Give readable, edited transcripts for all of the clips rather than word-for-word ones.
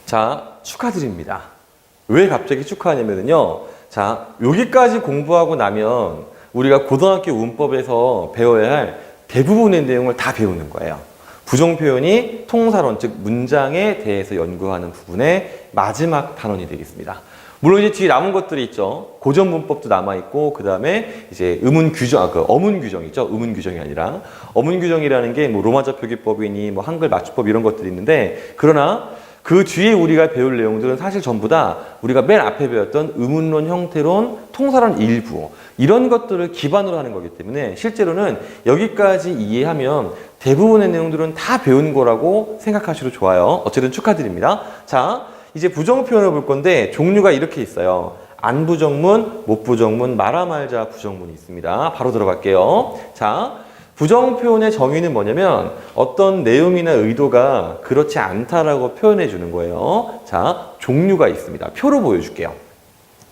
자, 축하드립니다. 왜 갑자기 축하하냐면요. 자, 여기까지 공부하고 나면 우리가 고등학교 문법에서 배워야 할 대부분의 내용을 다 배우는 거예요. 부정표현이 통사론, 즉 문장에 대해서 연구하는 부분의 마지막 단원이 되겠습니다. 물론 이제 뒤에 남은 것들이 있죠. 고전 문법도 남아있고, 그 다음에 이제 어문 규정이죠. 어문 규정이 아니라. 어문 규정이라는 게 뭐 로마자 표기법이니 뭐 한글 맞춤법 이런 것들이 있는데, 그러나 그 뒤에 우리가 배울 내용들은 사실 전부 다 우리가 맨 앞에 배웠던 의문론, 형태론, 통사론 일부 이런 것들을 기반으로 하는 거기 때문에 실제로는 여기까지 이해하면 대부분의 내용들은 다 배운 거라고 생각하셔도 좋아요. 어쨌든 축하드립니다. 자, 이제 부정표현을 볼 건데 종류가 이렇게 있어요. 안부정문, 못부정문, 말아 말자 부정문이 있습니다. 바로 들어갈게요. 자, 부정표현의 정의는 뭐냐면 어떤 내용이나 의도가 그렇지 않다라고 표현해 주는 거예요. 자, 종류가 있습니다. 표로 보여줄게요.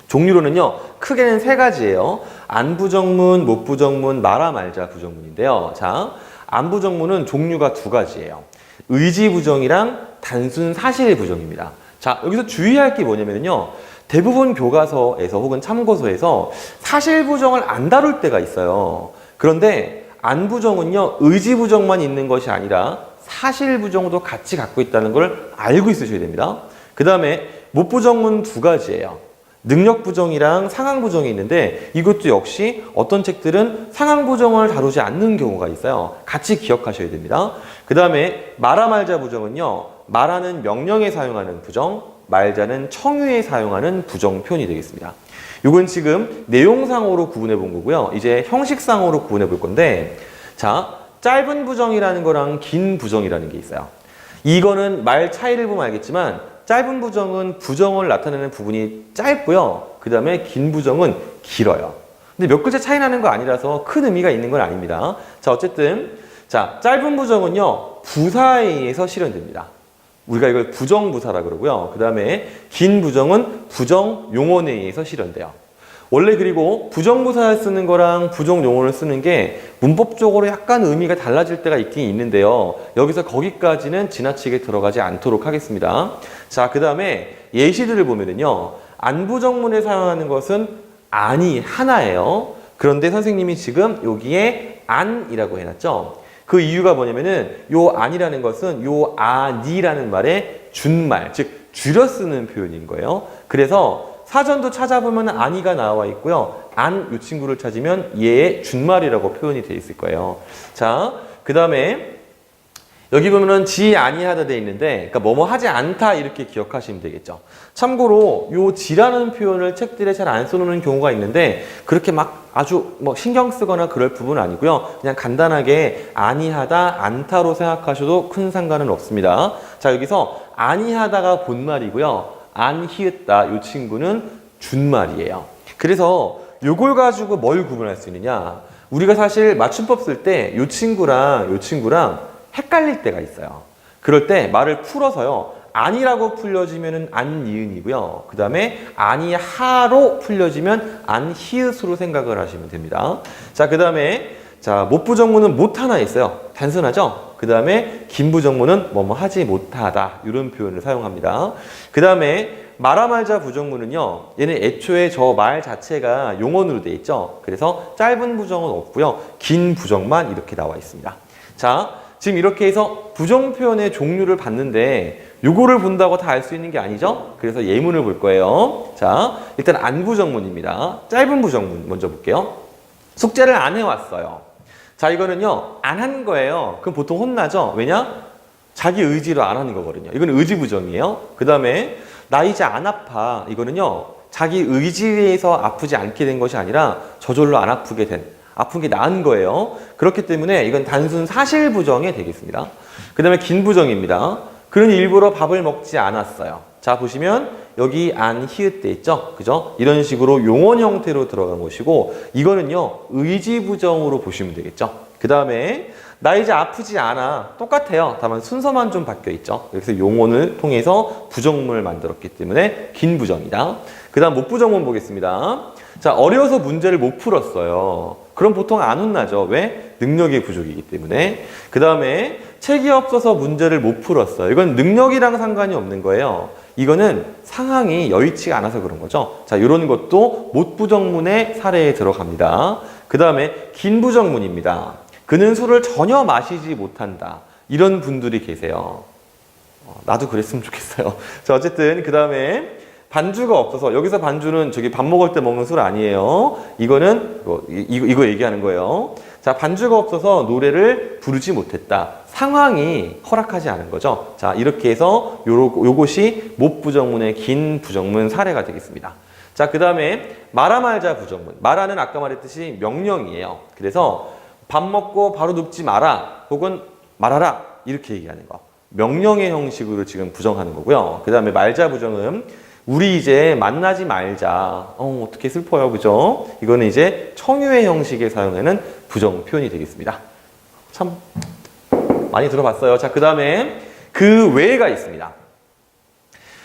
종류로는요, 크게는 세 가지예요. 안부정문, 못부정문, 말아 말자 부정문인데요. 자, 안부정문은 종류가 두 가지예요. 의지부정이랑 단순 사실 부정입니다. 자, 여기서 주의할 게 뭐냐면요. 대부분 교과서에서 혹은 참고서에서 사실 부정을 안 다룰 때가 있어요. 그런데 안부정은요, 의지부정만 있는 것이 아니라 사실부정도 같이 갖고 있다는 걸 알고 있으셔야 됩니다. 그 다음에 못부정은 두 가지예요. 능력부정이랑 상황부정이 있는데 이것도 역시 어떤 책들은 상황부정을 다루지 않는 경우가 있어요. 같이 기억하셔야 됩니다. 그 다음에 말아 말자 부정은요, 말하는 명령에 사용하는 부정, 말자는 청유에 사용하는 부정 표현이 되겠습니다. 이건 지금 내용상으로 구분해 본 거고요. 이제 형식상으로 구분해 볼 건데, 자, 짧은 부정이라는 거랑 긴 부정이라는 게 있어요. 이거는 말 차이를 보면 알겠지만 짧은 부정은 부정을 나타내는 부분이 짧고요. 그 다음에 긴 부정은 길어요. 근데 몇 글자 차이 나는 거 아니라서 큰 의미가 있는 건 아닙니다. 자, 어쨌든 자, 짧은 부정은요, 부사에 의해서 실현됩니다. 우리가 이걸 부정부사라 그러고요. 그 다음에 긴 부정은 부정 용언에 의해서 실현돼요. 원래 그리고 부정부사를 쓰는 거랑 부정 용언을 쓰는 게 문법적으로 약간 의미가 달라질 때가 있긴 있는데요. 여기서 거기까지는 지나치게 들어가지 않도록 하겠습니다. 자, 그 다음에 예시들을 보면은요. 안부정문에 사용하는 것은 안이 하나예요. 그런데 선생님이 지금 여기에 안이라고 해놨죠. 그 이유가 뭐냐면은 요 안이라는 것은 요 아니라는 말의 준말, 즉 줄여 쓰는 표현인 거예요. 그래서 사전도 찾아보면 아니가 나와 있고요. 안 이 친구를 찾으면 얘의 준말이라고 표현이 돼 있을 거예요. 자, 그 다음에 여기 보면은 지 아니하다 돼 있는데, 그러니까 뭐뭐 하지 않다 이렇게 기억하시면 되겠죠. 참고로 요 지라는 표현을 책들에 잘 안 써놓는 경우가 있는데 그렇게 막 아주 뭐 신경 쓰거나 그럴 부분은 아니고요. 그냥 간단하게 아니하다, 않다로 생각하셔도 큰 상관은 없습니다. 자, 여기서 아니하다가 본말이고요. 안히읗다 이 친구는 준말이에요. 그래서 요걸 가지고 뭘 구분할 수 있느냐? 우리가 사실 맞춤법 쓸 때 이 친구랑 이 친구랑 헷갈릴 때가 있어요. 그럴 때 말을 풀어서요. 아니라고 풀려지면 안니은이고요. 그 다음에 아니하로 풀려지면 안히읗으로 생각을 하시면 됩니다. 자, 그 다음에 자, 못부정문은 못 하나 있어요. 단순하죠? 그 다음에 긴 부정문은 뭐뭐 하지 못하다 이런 표현을 사용합니다. 그 다음에 말아 말자 부정문은요. 얘는 애초에 저 말 자체가 용언으로 되어 있죠. 그래서 짧은 부정은 없고요. 긴 부정만 이렇게 나와 있습니다. 자, 지금 이렇게 해서 부정 표현의 종류를 봤는데 요거를 본다고 다 알 수 있는 게 아니죠? 그래서 예문을 볼 거예요. 자, 일단 안부정문입니다. 짧은 부정문 먼저 볼게요. 숙제를 안 해왔어요. 자, 이거는요, 안 한 거예요. 그럼 보통 혼나죠? 왜냐? 자기 의지로 안 하는 거거든요. 이건 의지부정이에요. 그 다음에 나 이제 안 아파. 이거는요, 자기 의지에서 아프지 않게 된 것이 아니라 저절로 안 아프게 된, 아픈 게 나은 거예요. 그렇기 때문에 이건 단순 사실 부정이 되겠습니다. 그 다음에 긴 부정입니다. 그는 일부러 밥을 먹지 않았어요. 자, 보시면 여기 안 히읗 돼 있죠? 그죠? 이런 식으로 용언 형태로 들어간 것이고 이거는요, 의지부정으로 보시면 되겠죠? 그 다음에 나 이제 아프지 않아. 똑같아요. 다만 순서만 좀 바뀌어 있죠. 그래서 용언을 통해서 부정문을 만들었기 때문에 긴 부정이다. 그 다음 못부정문 보겠습니다. 자, 어려워서 문제를 못 풀었어요. 그럼 보통 안 혼나죠. 왜? 능력의 부족이기 때문에. 그 다음에 책이 없어서 문제를 못 풀었어요. 이건 능력이랑 상관이 없는 거예요. 이거는 상황이 여의치가 않아서 그런 거죠. 자, 이런 것도 못 부정문의 사례에 들어갑니다. 그 다음에 긴 부정문입니다. 그는 술을 전혀 마시지 못한다. 이런 분들이 계세요. 나도 그랬으면 좋겠어요. 자, 어쨌든 그 다음에 반주가 없어서, 여기서 반주는 저기 밥 먹을 때 먹는 술 아니에요. 이거는 이거 얘기하는 거예요. 자, 반주가 없어서 노래를 부르지 못했다. 상황이 허락하지 않은 거죠. 자, 이렇게 해서 요것이 못 부정문의 긴 부정문 사례가 되겠습니다. 자, 그 다음에 말아 말자 부정문. 말아는 아까 말했듯이 명령이에요. 그래서 밥 먹고 바로 눕지 마라 혹은 말아라 이렇게 얘기하는 거. 명령의 형식으로 지금 부정하는 거고요. 그 다음에 말자 부정은 우리 이제 만나지 말자. 어떻게 슬퍼요, 그죠? 이거는 이제 청유의 형식에 사용하는 부정 표현이 되겠습니다. 참 많이 들어봤어요. 자, 그 다음에 그 외가 있습니다.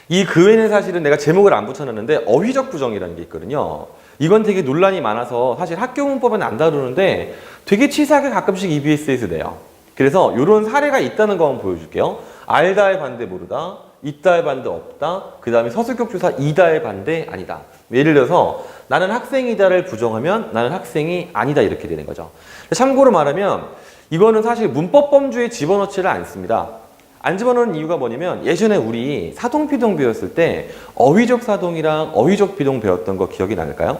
이 그 외는 사실은 내가 제목을 안 붙여놨는데 어휘적 부정이라는 게 있거든요. 이건 되게 논란이 많아서 사실 학교 문법은 안 다루는데 되게 치사하게 가끔씩 EBS에서 내요. 그래서 이런 사례가 있다는 거 한번 보여줄게요. 알다의 반대 모르다, 있다의 반대 없다, 그 다음에 서술격 주사 이다의 반대 아니다. 예를 들어서 나는 학생이다를 부정하면 나는 학생이 아니다 이렇게 되는 거죠. 참고로 말하면 이거는 사실 문법 범주에 집어넣지를 않습니다. 안 집어넣는 이유가 뭐냐면 예전에 우리 사동피동 배웠을 때 어휘적 사동이랑 어휘적 비동 배웠던 거 기억이 나실까요?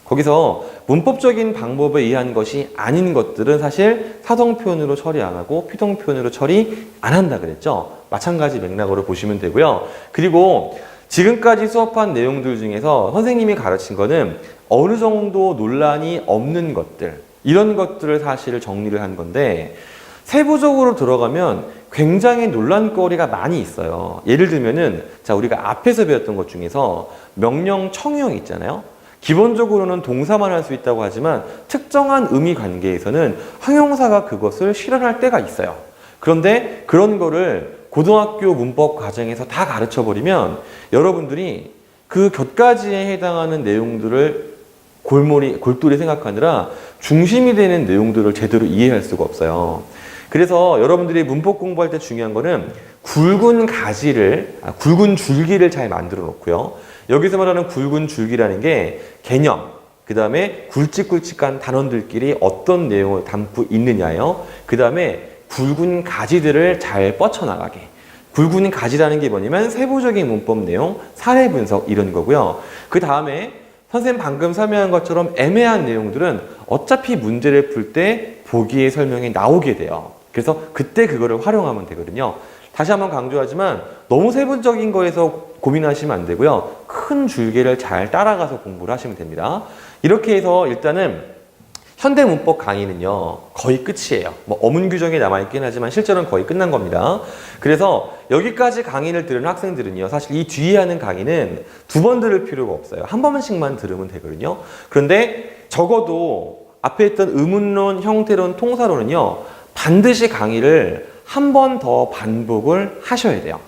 거기서 문법적인 방법에 의한 것이 아닌 것들은 사실 사동 표현으로 처리 안 하고 피동 표현으로 처리 안 한다 그랬죠. 마찬가지 맥락으로 보시면 되고요. 그리고 지금까지 수업한 내용들 중에서 선생님이 가르친 거는 어느 정도 논란이 없는 것들, 이런 것들을 사실 정리를 한 건데 세부적으로 들어가면 굉장히 논란거리가 많이 있어요. 예를 들면은 자, 우리가 앞에서 배웠던 것 중에서 명령 청유형 있잖아요. 기본적으로는 동사만 할 수 있다고 하지만 특정한 의미 관계에서는 형용사가 그것을 실현할 때가 있어요. 그런데 그런 거를 고등학교 문법 과정에서 다 가르쳐 버리면 여러분들이 그 곁가지에 해당하는 내용들을 골똘히 생각하느라 중심이 되는 내용들을 제대로 이해할 수가 없어요. 그래서 여러분들이 문법 공부할 때 중요한 거는 굵은 줄기를 잘 만들어 놓고요. 여기서 말하는 굵은 줄기라는 게 개념, 그 다음에 굵직굵직한 단원들끼리 어떤 내용을 담고 있느냐요. 그 다음에 굵은 가지들을 잘 뻗쳐나가게. 굵은 가지라는 게 뭐냐면 세부적인 문법 내용, 사례 분석 이런 거고요. 그 다음에 선생님 방금 설명한 것처럼 애매한 내용들은 어차피 문제를 풀 때 보기의 설명이 나오게 돼요. 그래서 그때 그거를 활용하면 되거든요. 다시 한번 강조하지만 너무 세부적인 거에서 고민하시면 안 되고요. 큰 줄기를 잘 따라가서 공부를 하시면 됩니다. 이렇게 해서 일단은 현대 문법 강의는요, 거의 끝이에요. 뭐 어문 규정이 남아있긴 하지만 실제로는 거의 끝난 겁니다. 그래서 여기까지 강의를 들은 학생들은요, 사실 이 뒤에 하는 강의는 두 번 들을 필요가 없어요. 한 번씩만 들으면 되거든요. 그런데 적어도 앞에 했던 의문론, 형태론, 통사론은요, 반드시 강의를 한 번 더 반복을 하셔야 돼요.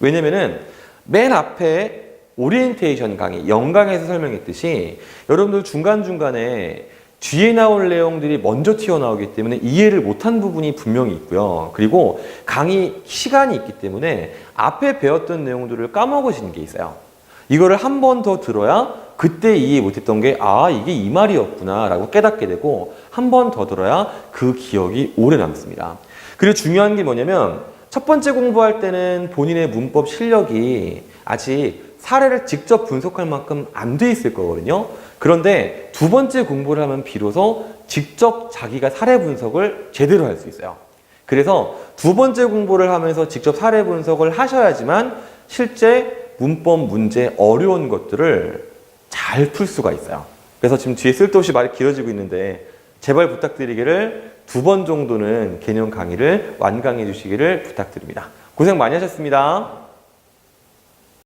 왜냐면은 맨 앞에 오리엔테이션 강의, 영강에서 설명했듯이 여러분들 중간중간에 뒤에 나올 내용들이 먼저 튀어나오기 때문에 이해를 못한 부분이 분명히 있고요. 그리고 강의 시간이 있기 때문에 앞에 배웠던 내용들을 까먹으시는 게 있어요. 이거를 한 번 더 들어야 그때 이해 못했던 게 이게 이 말이었구나 라고 깨닫게 되고 한 번 더 들어야 그 기억이 오래 남습니다. 그리고 중요한 게 뭐냐면 첫 번째 공부할 때는 본인의 문법 실력이 아직 사례를 직접 분석할 만큼 안 돼 있을 거거든요. 그런데 두 번째 공부를 하면 비로소 직접 자기가 사례 분석을 제대로 할 수 있어요. 그래서 두 번째 공부를 하면서 직접 사례 분석을 하셔야지만 실제 문법 문제 어려운 것들을 잘 풀 수가 있어요. 그래서 지금 뒤에 쓸데없이 말이 길어지고 있는데 제발 부탁드리기를 두 번 정도는 개념 강의를 완강해 주시기를 부탁드립니다. 고생 많이 하셨습니다.